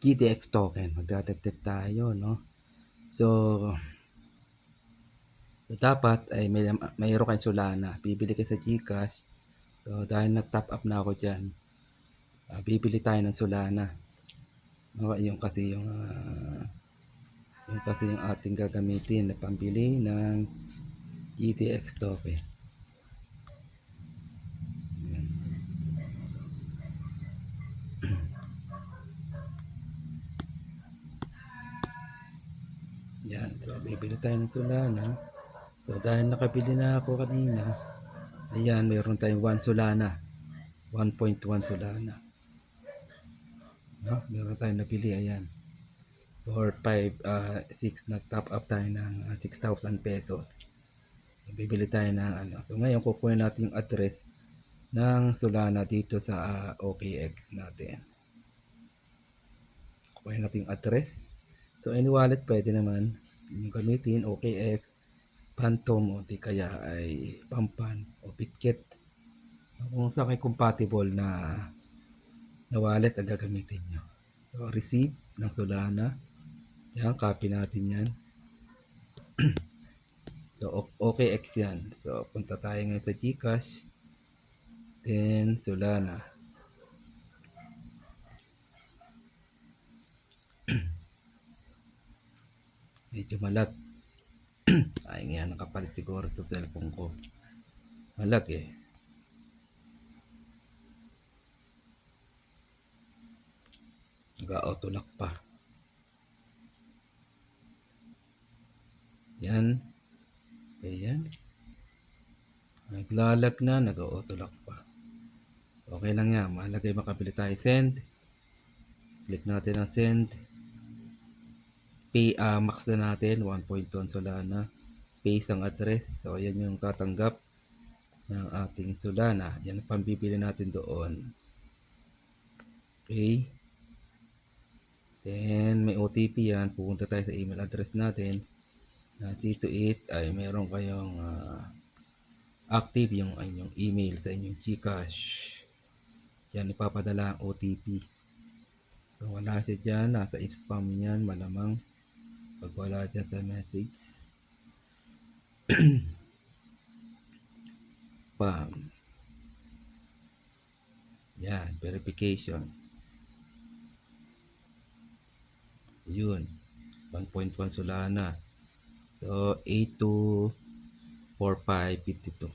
GTX token. Magdadagdag tayo, no? So dapat ay mayroon kayong Solana. Bibili kayo sa GCash. So dahil nag-top up na ako dyan, bibili tayo ng Solana. No, yung kasi yung ating gagamitin na pambili ng GTX token. Yan. So bibili tayo ng Solana. So dahil nakabili na ako kanina, ayan, mayroon tayong 1 Solana. 1.1 Solana. No? Meron tayong nabili, ayan. For 6, nag-top up tayo ng 6,000 pesos. So, bibili tayo ng ano. So ngayon, kukunin natin yung address ng Solana dito sa OKX natin. Kukunin natin yung address. So any wallet pwede naman yung gamitin, OKX, Phantom, o di kaya ay Pampan o Bitget. Kung saan kayo compatible na wallet ang gagamitin nyo. So receive ng Solana. Yan, copy natin yan. So OKX yan. So punta tayo ngayon sa GCash. Then Solana. Medyo malag. Ay nga, nakapalit siguro sa cellphone ko. Malag eh. Nag-auto lock pa. Yan. Ayan. Naglalag na, nag-auto lock pa. Okay lang yan. Malagay makabili tayo. Send. Click natin ang send. Pay, max na natin. 1.1 Solana. Paste ang address. So, ayan yung tatanggap ng ating Solana. Yan ang pambibili natin doon. Okay. Then, may OTP yan. Pupunta tayo sa email address natin. Na dito ay meron kayong active yung inyong email sa inyong GCash. Yan, ipapadala ang OTP. So, wala siya dyan. Nasa spam yan. Malamang pag wala dyan sa message. Spam. Yan, verification. Yun. 1.1 Solana. So, 824552.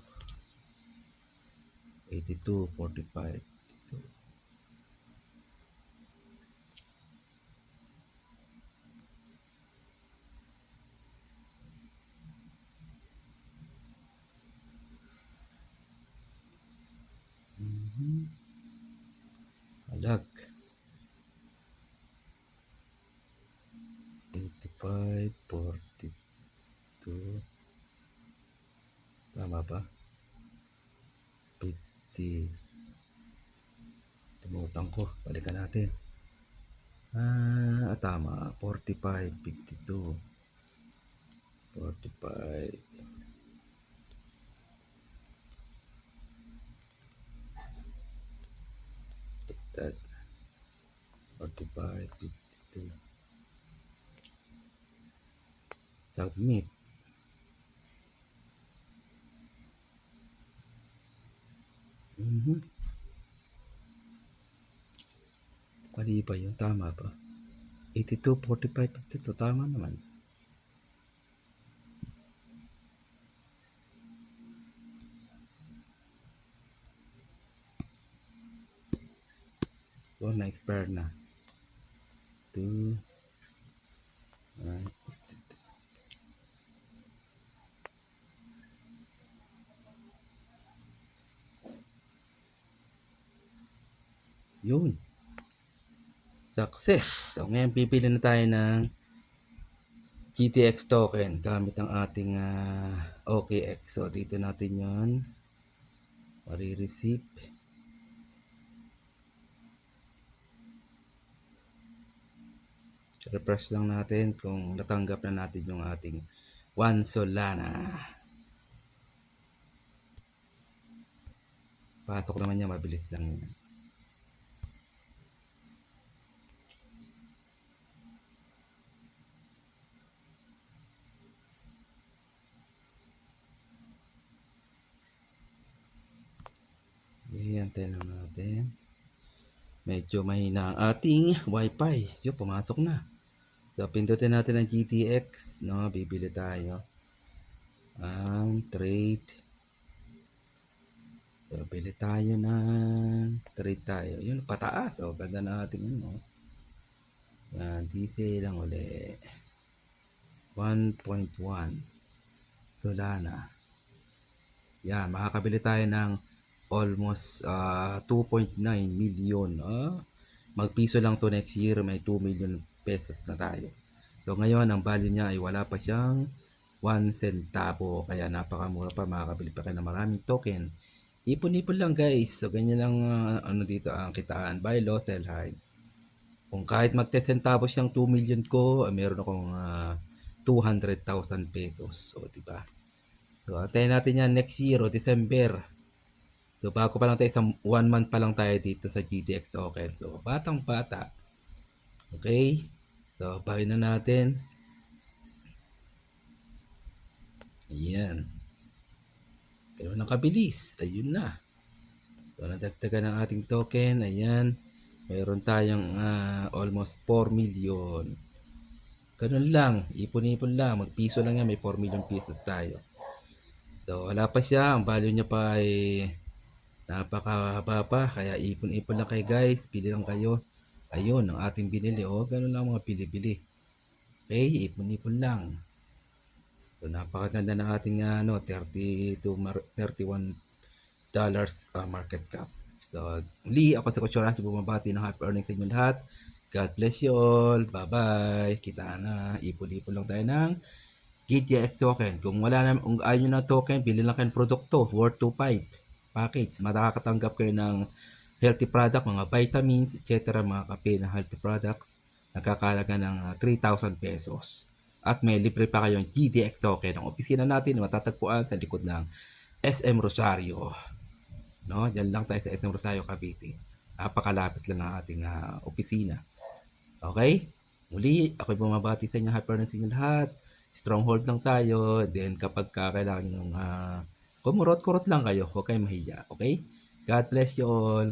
8245. Alag. 8542. Tama ba? 50. Tumutan ko. Balikan natin. Tama. 4552. 45. That 4552. Submit. Mali ba yun? Tama ba? 82, 45, 52. Tama naman. So, na-expire na. 2. Yun. Success. So, ngayon pipili na tayo ng GTX token gamit ang ating OKX. So, dito natin yun. Mari-receive. Refresh lang natin kung natanggap na natin yung ating 1 Solana. Pasok naman niya, mabilis lang yun. lang natin. Medyo mahina ang ating wifi. Yung pumasok na. So, pindutin natin ang GTX. No? Bibili tayo. Ang trade. So, bili tayo ng trade tayo. Yun, pataas. O, ganda na ating ano. Yan, DC lang uli. 1.1 Solana. Yan, makakabili tayo ng almost 2.9 million. Magpiso lang to next year, may 2 million pesos na tayo. So ngayon, ang value niya ay wala pa siyang 1 centavo. Kaya napakamura pa, makakabili pa kayo ng maraming token. Ipon-ipon lang guys. So ganyan lang ano dito ang kitaan. Buy low, sell high. Kung kahit mag 10 centavos yung 2 million ko, meron akong 200,000 pesos. So, diba? So, antayin natin yan next year o December. So, bago pa lang tayo, 1 month pa lang tayo dito sa GTX token. So, batang bata. Okay? So, buy na natin. Ayan. Ganun ang kabilis. Ayun na. So, nadagdagan ang ating token. Ayan. Mayroon tayong almost 4 million. Ganun lang. Ipon-ipon lang. Magpiso lang yan. May 4 million pesos tayo. So, wala pa siya. Ang value niya pa ay napakahaba pa. Kaya ipon-ipon lang kayo guys. Pili lang kayo. Ayun, ang ating binili. Ganun lang mga pili-pili. Okay, ipon-ipon lang. So, napakaganda ng ating 31 dollars market cap. So, muli ako sa Coach Horacio bumabati ng happy earnings sa inyo lahat. God bless you all. Bye-bye. Kita na. Ipon-ipon lang tayo ng GTX token. Kung ayaw nyo ng token, bili lang kayo ng produkto worth 2.5 package. Makakatanggap kayo ng healthy product, mga vitamins, etc. Mga kape na healthy products. Nakakalaga ng 3,000 pesos. At may libre pa kayong GTX token. Ang opisina natin matatagpuan sa likod ng SM Rosario. No? Diyan lang tayo sa SM Rosario, Cavite. Napakalapit lang ng ating opisina. Okay? Muli, ako'y bumabati sa inyo. Happy na sa inyo lahat. Stronghold lang tayo. Then kapag kailangan nyo kumurot-kurot lang kayo. Huwag kayong mahiya. Okay? God bless you all.